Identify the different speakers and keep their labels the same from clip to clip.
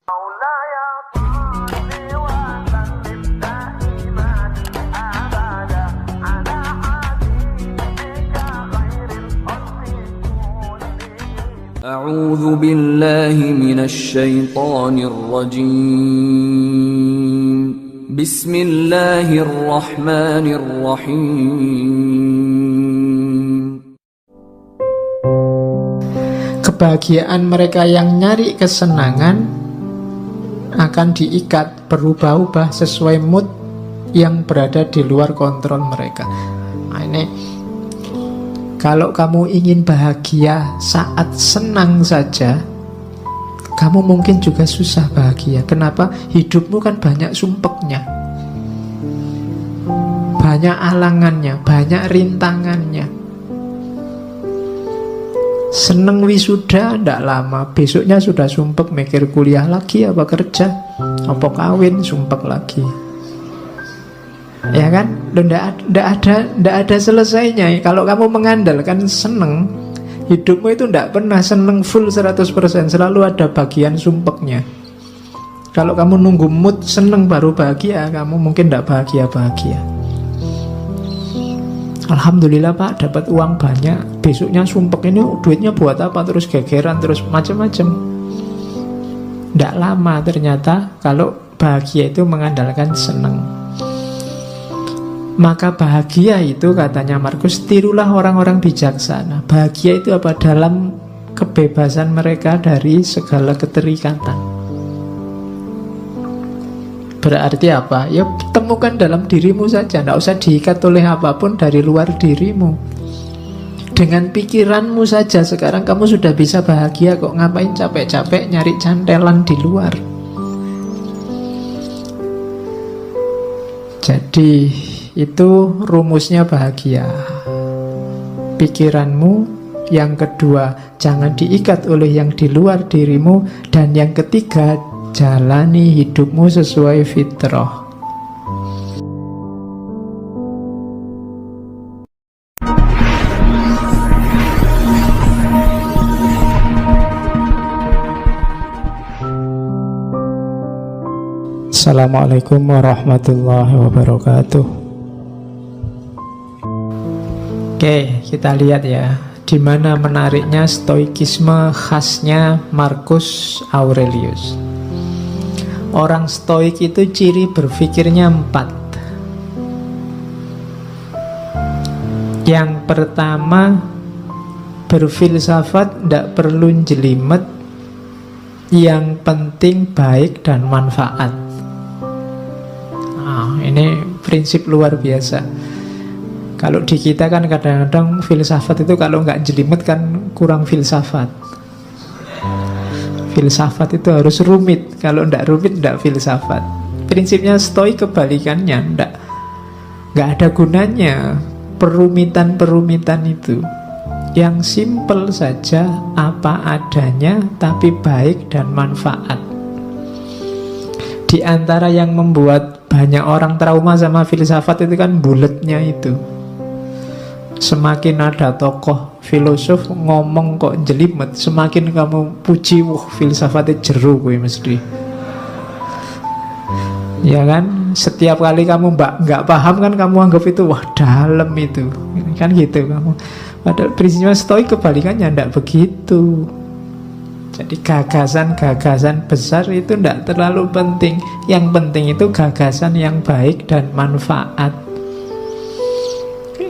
Speaker 1: A'udzu billahi minasy syaithanir rajim. Bismillahirrahmanirrahim.
Speaker 2: Kebahagiaan mereka yang nyari kesenangan akan diikat, berubah-ubah sesuai mood yang berada di luar kontrol mereka. Nah, ini kalau kamu ingin bahagia saat senang saja, kamu mungkin juga susah bahagia. Kenapa? Hidupmu kan banyak sumpeknya, banyak alangannya, banyak rintangannya. Seneng wisuda ndak lama, besoknya sudah sumpek mikir kuliah lagi, apa kerja, apa kawin, sumpek lagi. Ya kan? Ndak ada selesainya. Kalau kamu mengandalkan seneng, hidupmu itu ndak pernah seneng full 100%, selalu ada bagian sumpeknya. Kalau kamu nunggu mood seneng baru bahagia, kamu mungkin ndak bahagia-bahagia. Alhamdulillah Pak, dapat uang banyak, besoknya sumpek, ini duitnya buat apa, terus gegeran, terus macam-macam. Ndak lama ternyata kalau bahagia itu mengandalkan seneng. Maka bahagia itu, katanya Markus, tirulah orang-orang bijaksana. Bahagia itu apa? Dalam kebebasan mereka dari segala keterikatan. Berarti apa? Ya temukan dalam dirimu saja, tidak usah diikat oleh apapun dari luar dirimu. Dengan pikiranmu saja sekarang kamu sudah bisa bahagia kok. Ngapain capek-capek nyari cantelan di luar? Jadi itu rumusnya bahagia. Pikiranmu. Yang kedua, jangan diikat oleh yang di luar dirimu. Dan yang ketiga, jalani hidupmu sesuai fitrah. Assalamualaikum warahmatullahi wabarakatuh. Oke, kita lihat ya, di mana menariknya stoikisme khasnya Marcus Aurelius. Orang stoik itu ciri berpikirnya 4. Yang pertama, berfilsafat tidak perlu jelimet, yang penting baik dan manfaat. Nah, ini prinsip luar biasa. Kalau di kita kan kadang-kadang filsafat itu kalau nggak jelimet kan kurang filsafat. Filsafat itu harus rumit. Kalau nggak rumit nggak filsafat. Prinsipnya stoik kebalikannya, nggak ada gunanya perumitan-perumitan itu. Yang simple saja, apa adanya, tapi baik dan manfaat. Di antara yang membuat banyak orang trauma sama filsafat itu kan buletnya itu. Semakin ada tokoh filosof ngomong kok jelimet, semakin kamu puji, wah filsafatnya jeru gue mesti. Ya kan? Setiap kali kamu nggak paham kan kamu anggap itu wah dalam itu. Kan gitu kamu. Padahal prinsipnya stoik kebalikannya, ndak begitu. Jadi gagasan-gagasan besar itu ndak terlalu penting. Yang penting itu gagasan yang baik dan manfaat.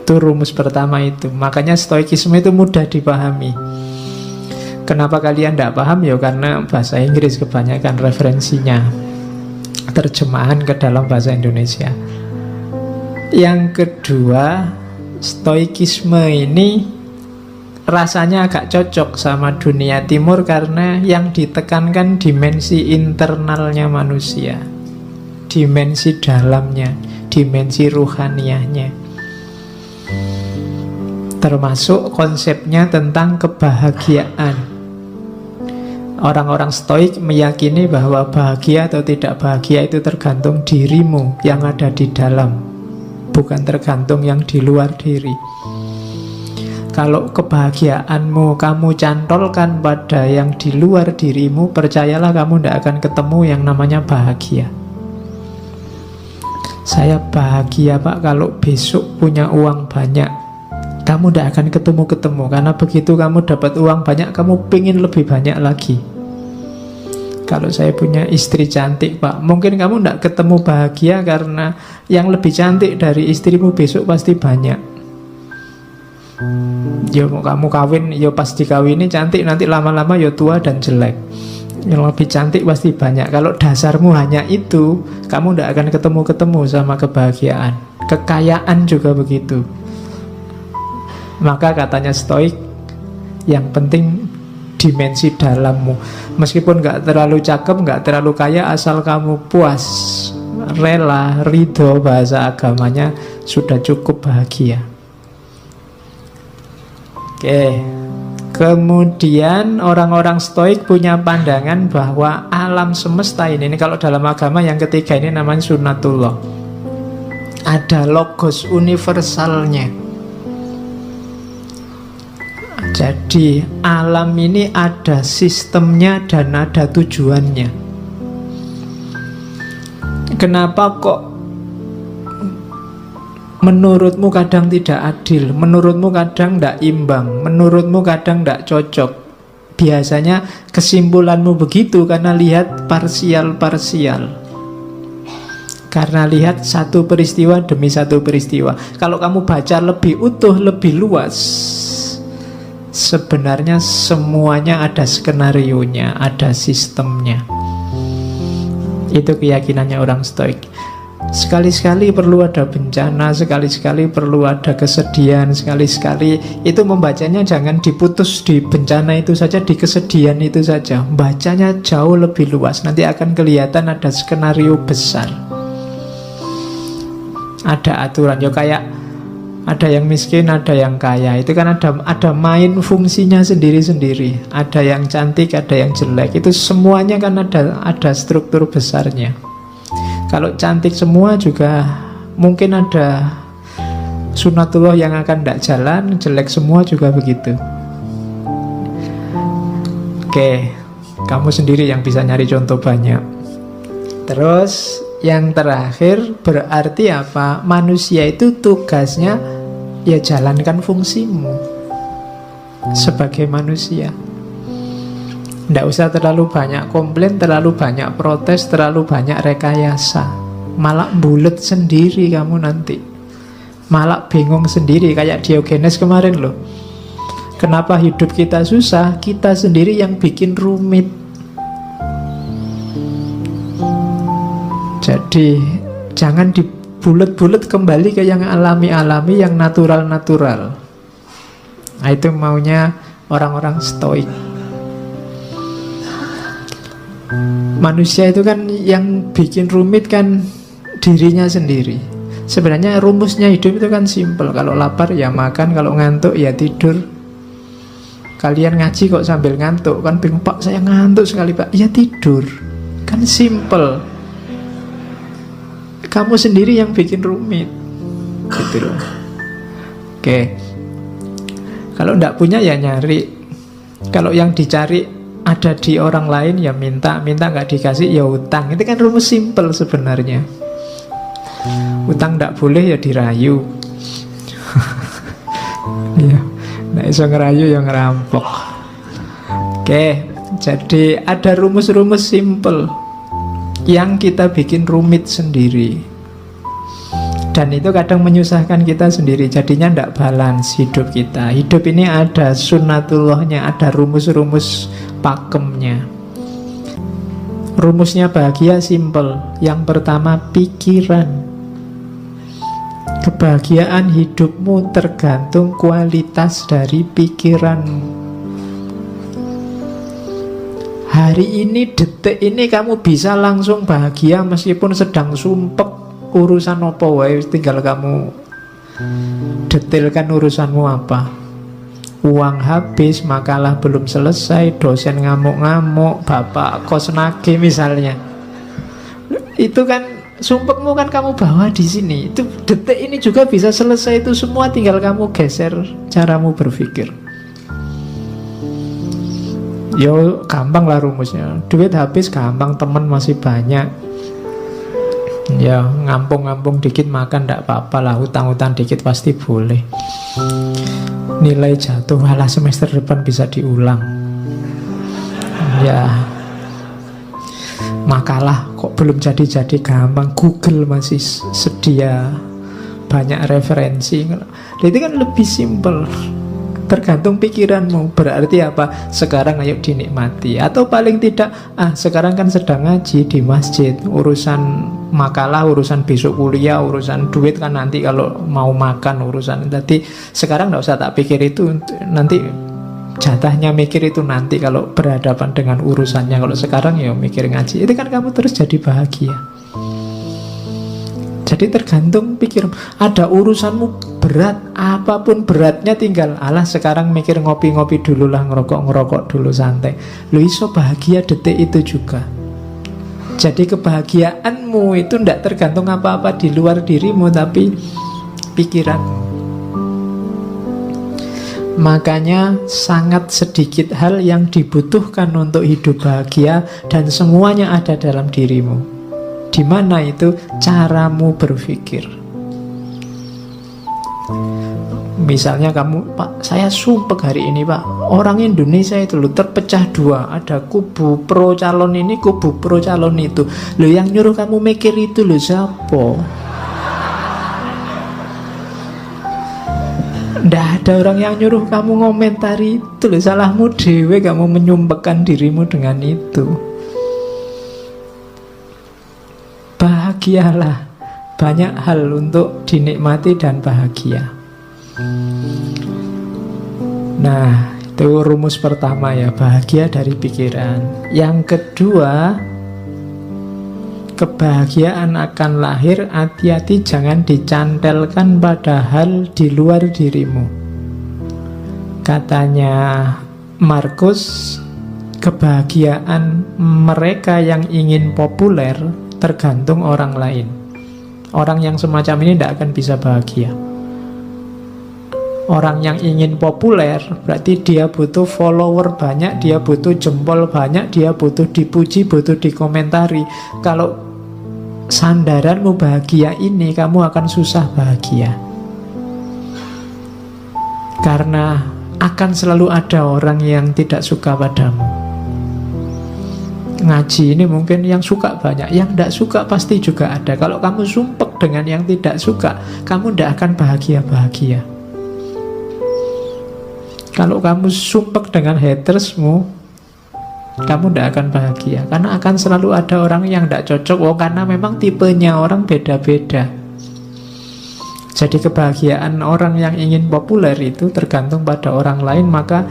Speaker 2: Itu rumus pertama itu. Makanya stoikisme itu mudah dipahami. Kenapa kalian tidak paham? Ya karena bahasa Inggris kebanyakan referensinya, terjemahan ke dalam bahasa Indonesia. Yang kedua, stoikisme ini rasanya agak cocok sama dunia timur karena yang ditekankan dimensi internalnya manusia, dimensi dalamnya, dimensi ruhaniyahnya. Termasuk konsepnya tentang kebahagiaan. Orang-orang stoik meyakini bahwa bahagia atau tidak bahagia itu tergantung dirimu yang ada di dalam, bukan tergantung yang di luar diri. Kalau kebahagiaanmu kamu cantolkan pada yang di luar dirimu, percayalah kamu tidak akan ketemu yang namanya bahagia. Saya bahagia Pak kalau besok punya uang banyak. Kamu tidak akan ketemu-ketemu, karena begitu kamu dapat uang banyak, kamu pengen lebih banyak lagi. Kalau saya punya istri cantik Pak, mungkin kamu tidak ketemu bahagia karena yang lebih cantik dari istrimu besok pasti banyak. Ya mau kamu kawin, ya pas dikawini cantik, nanti lama-lama ya tua dan jelek. Yang lebih cantik pasti banyak. Kalau dasarmu hanya itu, kamu tidak akan ketemu-ketemu sama kebahagiaan. Kekayaan juga begitu. Maka katanya stoik, yang penting dimensi dalammu. Meskipun gak terlalu cakep, gak terlalu kaya, asal kamu puas, rela, ridho, bahasa agamanya, sudah cukup bahagia. Oke. Kemudian orang-orang stoik punya pandangan bahwa alam semesta ini kalau dalam agama yang ketiga ini namanya sunnatullah, ada logos universalnya. Jadi alam ini ada sistemnya dan ada tujuannya. Kenapa kok menurutmu kadang tidak adil, menurutmu kadang tidak imbang, menurutmu kadang tidak cocok? Biasanya kesimpulanmu begitu karena lihat parsial-parsial, karena lihat satu peristiwa demi satu peristiwa. Kalau kamu baca lebih utuh, lebih luas, sebenarnya semuanya ada skenarionya, ada sistemnya. Itu keyakinannya orang stoik. Sekali-sekali perlu ada bencana, sekali-sekali perlu ada kesedihan, sekali-sekali itu membacanya jangan diputus di bencana itu saja, di kesedihan itu saja. Bacanya jauh lebih luas, nanti akan kelihatan ada skenario besar. Ada aturan, ya kayak ada yang miskin, ada yang kaya. Itu kan ada main fungsinya sendiri-sendiri. Ada yang cantik, ada yang jelek. Itu semuanya kan ada struktur besarnya. Kalau cantik semua juga mungkin ada sunnatullah yang akan tidak jalan, jelek semua juga begitu. Oke, kamu sendiri yang bisa nyari contoh banyak. Terus yang terakhir berarti apa? Manusia itu tugasnya ya jalankan fungsimu sebagai manusia. Tidak usah terlalu banyak komplain, terlalu banyak protes, terlalu banyak rekayasa. Malah bulet sendiri kamu nanti. Malah bingung sendiri, kayak Diogenes kemarin loh. Kenapa hidup kita susah? Kita sendiri yang bikin rumit. Jadi jangan dibulet-bulet, kembali ke yang alami-alami, yang natural-natural. Nah, itu maunya orang-orang stoik. Manusia itu kan yang bikin rumit kan dirinya sendiri. Sebenarnya rumusnya hidup itu kan simpel. Kalau lapar ya makan, kalau ngantuk ya tidur. Kalian ngaji kok sambil ngantuk? Kan bingung, Pak saya ngantuk sekali Pak. Ya tidur. Kan simpel. Kamu sendiri yang bikin rumit. Gitu loh. Oke. Kalau enggak punya ya nyari. Kalau yang dicari ada di orang lain ya minta nggak dikasih ya utang. Itu kan rumus simpel sebenarnya. Utang nggak boleh ya dirayu. Ya, nggak bisa ngerayu yang ngerampok. Oke, jadi ada rumus-rumus simpel yang kita bikin rumit sendiri, dan itu kadang menyusahkan kita sendiri. Jadinya nggak balance hidup kita. Hidup ini ada sunnatullahnya, ada rumus-rumus pakemnya. Rumusnya bahagia simple. Yang pertama pikiran. Kebahagiaan hidupmu tergantung kualitas dari pikiranmu. Hari ini, detik ini kamu bisa langsung bahagia meskipun sedang sumpek urusan apa wae, tinggal kamu detailkan urusanmu apa. Uang habis, makalah belum selesai, dosen ngamuk-ngamuk, bapak kos nagih misalnya. Itu kan sumpekmu kan kamu bawa di sini. Itu detik ini juga bisa selesai itu semua, tinggal kamu geser caramu berpikir. Yo gampang lah rumusnya. Duit habis gampang, teman masih banyak. Ya ngampung-ngampung dikit makan ndak apa-apa lah, hutang-hutang dikit pasti boleh. Nilai jatuh, alah semester depan bisa diulang. Ya makalah kok belum jadi-jadi gampang, Google masih sedia banyak referensi. Itu kan lebih simpel. Tergantung pikiranmu. Berarti apa? Sekarang ayo dinikmati. Atau paling tidak, sekarang kan sedang ngaji di masjid, urusan makalah, urusan besok kuliah, urusan duit kan nanti kalau mau makan urusan. Jadi sekarang gak usah tak pikir itu, nanti jatahnya mikir itu nanti kalau berhadapan dengan urusannya. Kalau sekarang ya mikir ngaji. Itu kan kamu terus jadi bahagia. Jadi tergantung pikir. Ada urusanmu berat, apapun beratnya, tinggal alah sekarang mikir ngopi-ngopi dulu lah, ngerokok-ngerokok dulu santai. Lu iso bahagia detik itu juga. Jadi kebahagiaanmu itu tidak tergantung apa-apa di luar dirimu, tapi pikiranmu. Makanya sangat sedikit hal yang dibutuhkan untuk hidup bahagia, dan semuanya ada dalam dirimu. Di mana itu? Caramu berpikir. Misalnya kamu, Pak, saya sumpek hari ini Pak, orang Indonesia itu loh terpecah dua, ada kubu pro calon ini, kubu pro calon itu. Loh yang nyuruh kamu mikir itu loh siapa? Nggak ada orang yang nyuruh kamu ngomentari itu loh, salahmu dewe kamu menyumpekkan dirimu dengan itu. Bahagialah, banyak hal untuk dinikmati dan bahagia. Nah, itu rumus pertama ya, bahagia dari pikiran. Yang kedua, kebahagiaan akan lahir, hati-hati jangan dicantelkan pada hal di luar dirimu. Katanya Markus, kebahagiaan mereka yang ingin populer tergantung orang lain. Orang yang semacam ini tidak akan bisa bahagia. Orang yang ingin populer berarti dia butuh follower banyak, dia butuh jempol banyak, dia butuh dipuji, butuh dikomentari. Kalau sandaranmu bahagia ini, kamu akan susah bahagia. Karena akan selalu ada orang yang tidak suka padamu. Ngaji ini mungkin yang suka banyak, yang tidak suka pasti juga ada. Kalau kamu sumpek dengan yang tidak suka, kamu tidak akan bahagia-bahagia. Kalau kamu sumpek dengan hatersmu, kamu tidak akan bahagia. Karena akan selalu ada orang yang tidak cocok. Karena memang tipenya orang beda-beda. Jadi kebahagiaan orang yang ingin populer itu tergantung pada orang lain. Maka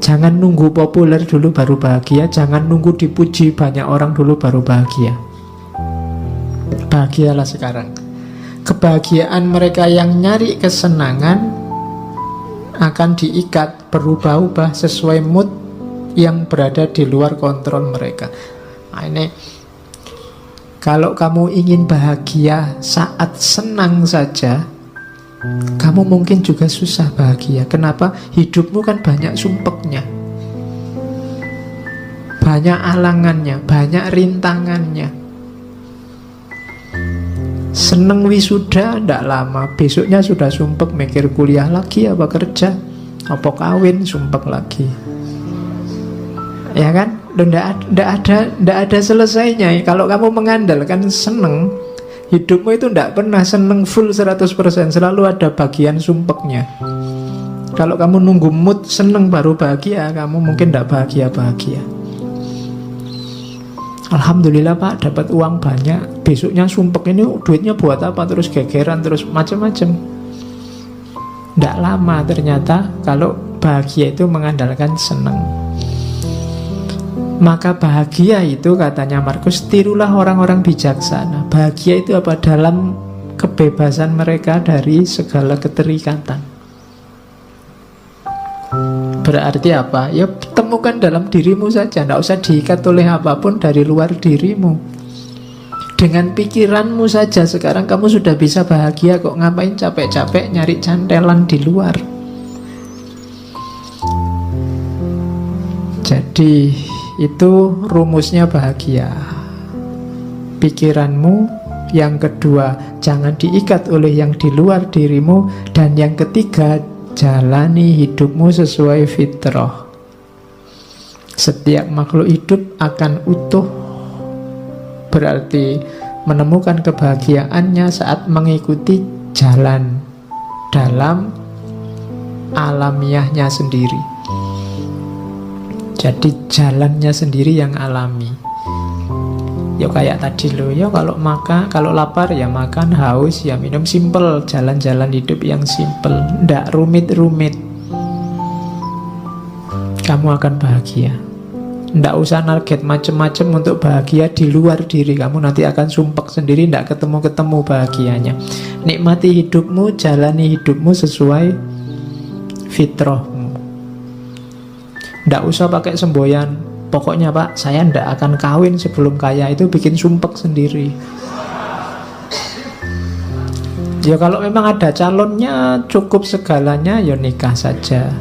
Speaker 2: jangan nunggu populer dulu baru bahagia. Jangan nunggu dipuji banyak orang dulu baru bahagia. Bahagialah sekarang. Kebahagiaan mereka yang nyari kesenangan akan diikat, berubah-ubah sesuai mood yang berada di luar kontrol mereka. Nah, ini kalau kamu ingin bahagia saat senang saja, kamu mungkin juga susah bahagia. Kenapa? Hidupmu kan banyak sumpeknya, banyak alangannya, banyak rintangannya. Seneng wisuda ndak lama, besoknya sudah sumpek mikir kuliah lagi, apa kerja, apa kawin, sumpek lagi. Ya kan? Ndak ada selesainya. Kalau kamu mengandalkan seneng, hidupmu itu ndak pernah seneng full 100%, selalu ada bagian sumpeknya. Kalau kamu nunggu mood seneng baru bahagia, kamu mungkin ndak bahagia-bahagia. Alhamdulillah Pak, dapat uang banyak, besoknya sumpek, ini duitnya buat apa, terus gegeran, terus macam-macam. Tidak lama ternyata kalau bahagia itu mengandalkan senang. Maka bahagia itu, katanya Markus, tirulah orang-orang bijaksana. Bahagia itu apa? Dalam kebebasan mereka dari segala keterikatan. Berarti apa? Ya temukan dalam dirimu saja, tidak usah diikat oleh apapun dari luar dirimu. Dengan pikiranmu saja sekarang kamu sudah bisa bahagia kok. Ngapain capek-capek nyari cantelan di luar? Jadi itu rumusnya bahagia. Pikiranmu. Yang kedua, jangan diikat oleh yang di luar dirimu. Dan yang ketiga, jalani hidupmu sesuai fitrah. Setiap makhluk hidup akan utuh, berarti menemukan kebahagiaannya saat mengikuti jalan dalam alamiahnya sendiri. Jadi jalannya sendiri yang alami. Ya kayak tadi loh, ya kalau makan, kalau lapar ya makan, haus ya minum, simple, jalan-jalan hidup yang simple, ndak rumit-rumit. Kamu akan bahagia. Ndak usah target macem-macem untuk bahagia di luar diri kamu, nanti akan sumpek sendiri, ndak ketemu-ketemu bahagianya. Nikmati hidupmu, jalani hidupmu sesuai fitrahmu. Ndak usah pakai semboyan, pokoknya Pak, saya ndak akan kawin sebelum kaya, itu bikin sumpek sendiri. Ya kalau memang ada calonnya, cukup segalanya, ya nikah saja.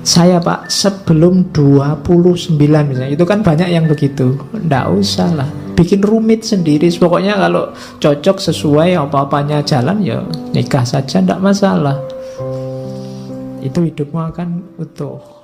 Speaker 2: Saya Pak, sebelum 29 misalnya, itu kan banyak yang begitu. Ndak usah lah, bikin rumit sendiri. Pokoknya kalau cocok sesuai apa-apanya jalan, ya nikah saja, ndak masalah. Itu hidupmu akan utuh.